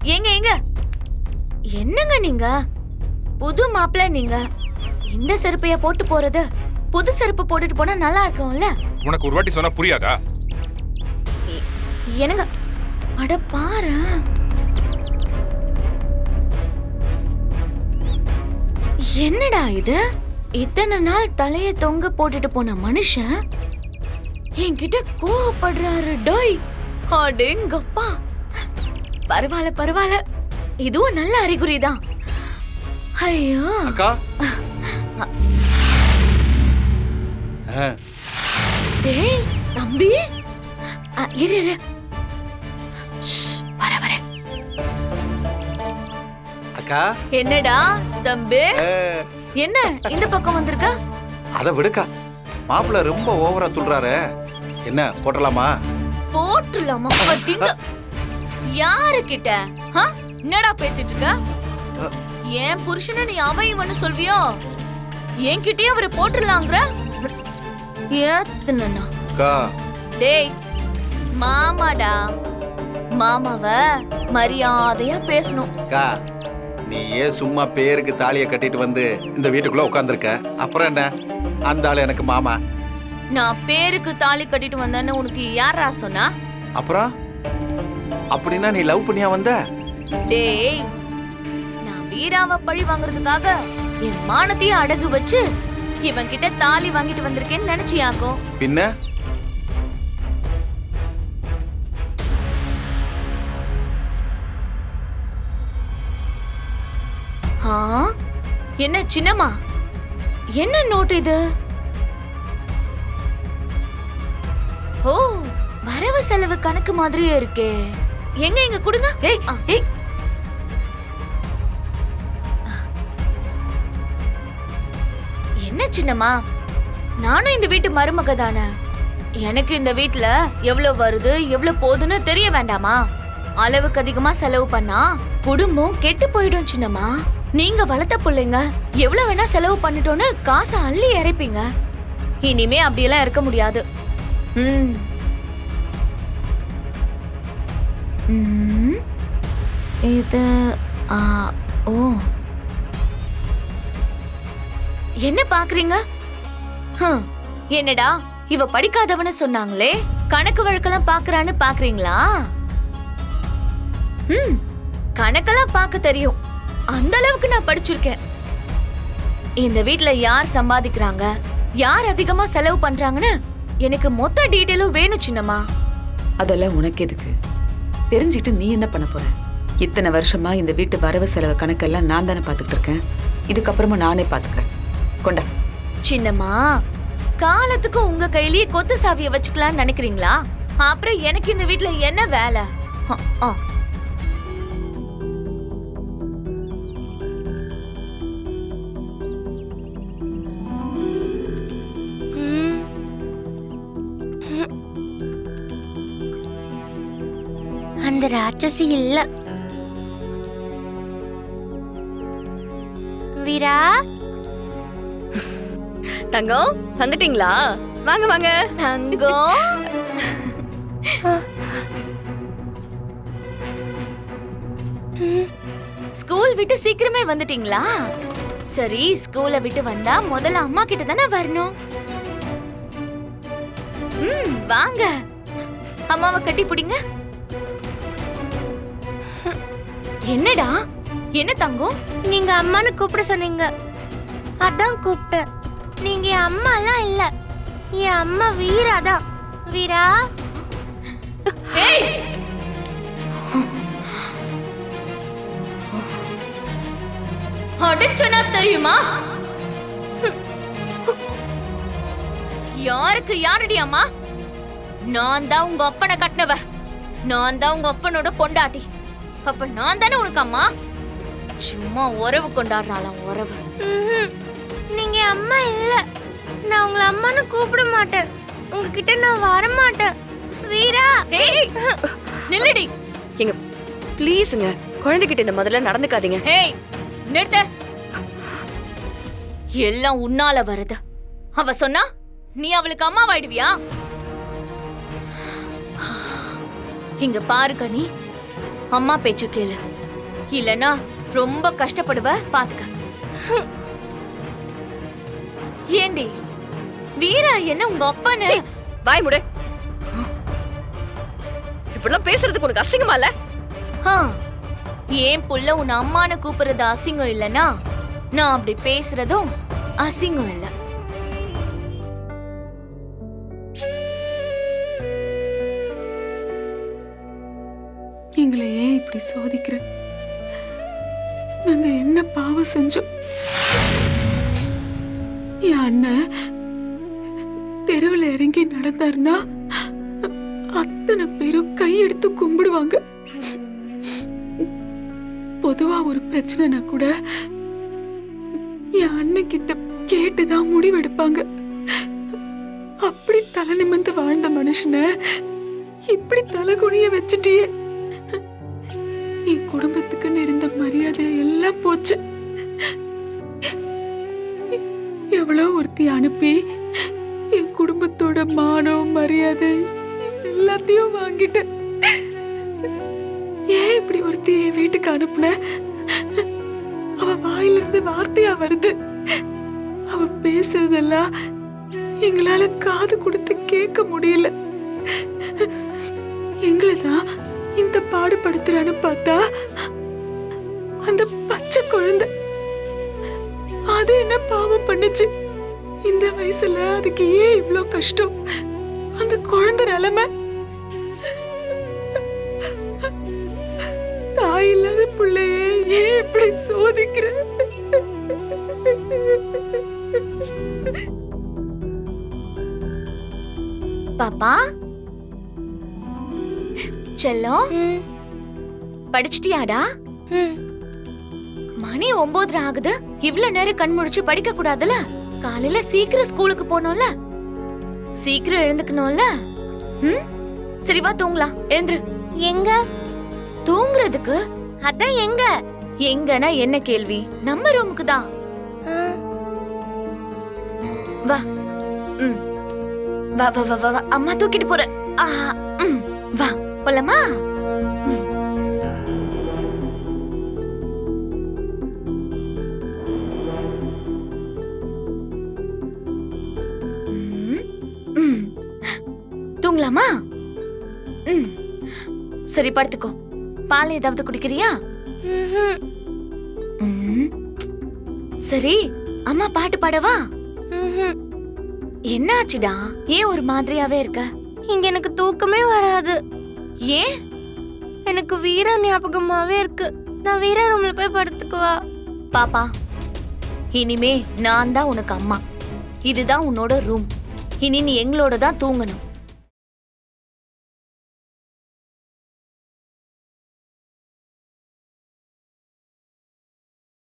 ஏங்க ஏங்க, என்னங்க நீங்க? புது மாப்பிள்ள நீங்க. இந்த செருப்பைய போட்டு போறது? புது செருப்பு போட்டுட்டு போனா நல்லா இருக்கும்ல? உனக்கு ஒரு வாட்டி சொன்னா புரியாதா? என்னங்க, அட பாரு. என்னடா இது? இத்தனை நாள் தலைய தொங்க போட்டுட்டு போன மனுஷன் என்கிட்ட கோவப்படுறாரு. டோய், அடேங்கப்பா. பரவாயில்ல பரவாயில்ல, இதுவும் நல்ல அறிகுறிதான். ஐயோ அக்கா. டேய் தம்பி, இரு இரு. வர வர. அக்கா. என்னடா தம்பி, என்ன இந்த பக்கம் வந்திருக்க? அத விடுக்கா, மாப்பிள்ள ரொம்ப ஓவரா துள்றாரு. என்ன போட்டலாமா? போட்டுலாமா? யாரு கிட்ட என்னடா பேசிட்டு இருக்க? என் புருஷனை நீ அவன் இவன்னு சொல்வியோ? என்கிட்டயே அவரை போட்டுலாங்கிற? ஏத்துனா டேய் மாமாடா, மாமாவ மரியாதையா பேசணும். அக்கா, நீ ஏன் சும்மா பேருக்கு தாலியை கட்டிட்டு வந்து இந்த வீட்டுக்குள்ள உட்கார்ந்துருக்க? அப்புறம் என்ன, அந்த ஆளு எனக்கு மாமா. நான் பேருக்கு தாலி கட்டிட்டு வந்தேன்னு உனக்கு யாரா சொன்னா? அப்புறம் அப்படின்னா நீ லவ் பண்ணியா வந்த? டேய், நான் வீராவை பழி வாங்குறதுக்காக என் மானத்தையே அடகு வச்சு இவன் கிட்ட தாலி வாங்கிட்டு வந்திருக்கேன்னு நினைச்சியாக்கோ? பின்ன என்ன சின்னம்மா, என்ன நோட் இது? ஓ, வரவு செலவு கணக்கு மாதிரியே இருக்கே. எங்க எங்க கொடுங்க. என்ன சின்னம்மா, நானும் இந்த வீட்டு மருமக தானே. எனக்கு இந்த வீட்ல எவ்வளவு வருது எவ்வளவு போகுதுன்னு தெரிய வேண்டாமா? அளவுக்கு அதிகமா செலவு பண்ணா குடும்பம் கெட்டு போயிடும் சின்னம்மா. நீங்க வளர்த்த பிள்ளைங்க எவ்வளவு வேணா செலவு பண்ணிட்டோன்னு காசை அள்ளி இறைப்பீங்க. இனிமே அப்படியெல்லாம் இருக்க முடியாது. இது ஓ, என்ன பாக்குறீங்க? என்னடா இவ படிக்காதவன்னு சொன்னாங்களே, கணக்கு வழக்கெல்லாம் பாக்குறான்னு பாக்குறீங்களா? கணக்கெல்லாம் பார்க்க தெரியும், அந்த அளவுக்கு நான் படிச்சிருக்கேன். இந்த வீட்ல யார் சம்பாதிக்கிறாங்க, யார் அதிகமா செலவு பண்றாங்கன்னு எனக்கு மொத்த டீடைலும் வேணும் சின்னம்மா. அதெல்லாம் உனக்கு எதுக்கு? தெரிஞ்சுக்கிட்டு நீ என்ன பண்ண போற? இத்தனை வருஷமா இந்த வீட்டு வரவு செலவு கணக்கெல்லாம் நான் தானே பாத்துக்கிட்டு இருக்கேன். இதுக்கப்புறமா நானே பாத்துக்கிறேன். கொண்டா. சின்னம்மா, காலத்துக்கு உங்க கையிலேயே கொத்து சாவிய வச்சுக்கலாம்னு நினைக்கிறீங்களா? அப்புறம் எனக்கு இந்த வீட்ல என்ன வேலை? அந்த ராட்சசி இல்ல. வீரா, தங்கம் வந்துட்டீங்களா? வாங்க வாங்க. தங்கம், ஸ்கூல் விட்டு சீக்கிரமே வந்துட்டீங்களா? சரி, ஸ்கூலை விட்டு வந்தா முதல்ல அம்மா கிட்ட தானே வரணும். வாங்க, அம்மாவை கட்டி பிடிங்க. என்னடா, என்ன தங்கம்? நீங்க அம்மான்னு கூப்பிட சொன்னீங்க, அதான் கூப்பிட்டேன். நீங்க என் அம்மா எல்லாம் இல்ல, என் அம்மா வீரா தான். வீரா, அடிச்சனா தெரியுமா? யாருக்கு யாரடி அம்மா? நான் தான் உங்க அப்பனை கட்டினவ, நான் தான் உங்க அப்பனோட பொண்டாட்டி. அப்ப நான் தானே உனக்கு அம்மா? சும்மா உறவு கொண்டாடுறாளாம், உறவு. நீங்க அம்மா இல்ல, நான் உங்களை அம்மான்னு கூப்பிட மாட்டேன். உங்ககிட்ட நான் வர மாட்டேன். வீரா, நில்லடி. எங்க ப்ளீஸ்ங்க, குழந்தைகிட்ட இந்த முதல்ல நடந்துக்காதீங்க. ஹேய், நிறுத்த. எல்லாம் உன்னால வருது. அவ சொன்னா நீ அவளுக்கு அம்மாவாயிடுவியா? இங்க பாரு கனி, அம்மா பேச்சு கேளு. இல்லனா ரொம்ப கஷ்டப்படுவ பாத்துக்க. ஏண்டி வீரா என்ன உங்க அப்பான்னு? சீ, வாய் முடு. இப்படிலாம் பேசுறதுக்கு உனக்கு அசிங்கமா இல்ல? ஆ, ஏன் புள்ள உன் அம்மான்னு கூப்பிடுறது அசிங்கம் இல்லனா நான் அப்படி பேசுறதும் அசிங்கம் இல்ல. எங்களை ஏன் இப்படி சோதிக்கிற? நாங்க என்ன பாவம் செஞ்சோம்? என் அண்ணன் தெருவில் இறங்கி நடந்தாருன்னா அத்தனை பேரும் கையெடுத்து கும்பிடுவாங்க. பொதுவா ஒரு பிரச்சனைனா கூட என் அண்ணன் கிட்ட கேட்டுதான் முடிவெடுப்பாங்க. அப்படி தலை நிமிர்ந்து வாழ்ந்த மனுஷனை இப்படி தலை குனிய வச்சுட்டியே. என் குடும்பத்துக்குன்னு இருந்த மரியாதை எல்லாம் போச்சு. எவ்வளோ ஒருத்தி அனுப்பி என் குடும்பத்தோட மானம் மரியாதை எல்லாத்தையும் வாங்கிட்டேன். ஏன் இப்படி ஒருத்தி என் வீட்டுக்கு அனுப்புன? அவ வாயிலிருந்து வார்த்தையா வருது. அவ பேசுறதெல்லாம் எங்களால காது கொடுத்து கேட்க முடியல. எங்களதான் இந்த பாடுபடுத்துறான்னு பார்த்தா அந்த பச்சை குழந்தை அது என்ன பாவம் பண்ணுச்சு? இந்த வயசுல அதுக்கு ஏன் இவ்ளோ கஷ்டம்? அந்த குழந்தை நிலைமை. தாய் இல்லாத பிள்ளையே ஏன் இப்படி சோதிக்கிற? பாப்பா செல்லம், படிச்சிட்டியாடா? மணி 9:30 ஆகுது. இவ்ளோ நேரம் கண் முழிச்சு படிக்க கூடாதுல? காலையில சீக்கிரம் ஸ்கூலுக்கு போனோம்ல, சீக்கிரம் எழுந்துக்கணும்ல. சரி வா தூங்கலாம். எழுந்துரு. எங்க தூங்குறதுக்கு? அதான் எங்க? எங்கன்னா என்ன கேள்வி? நம்ம ரூமுக்கு தான். வா. வா வா வா வா. அம்மா தூக்கிட்டு போற. வா போலாமா? தூங்கலாமா? சரி படுத்துக்கோ. பால் ஏதாவது குடிக்கிறியா? சரி அம்மா பாட்டு பாடவா? என்னாச்சுடா? ஏன் ஒரு மாதிரியாவே இருக்க? இங்க எனக்கு தூக்கமே வராது. ஏன்? எனக்கு வீரா ஞாபகமாவே இருக்கு. நான் வீரா ரூம்ல போய் படுத்துக்குவா. பாப்பா, இனிமே நான் தான் உனக்கு அம்மா. இதுதான் உன்னோட ரூம். இனி நீ எங்களோட தான் தூங்கணும்.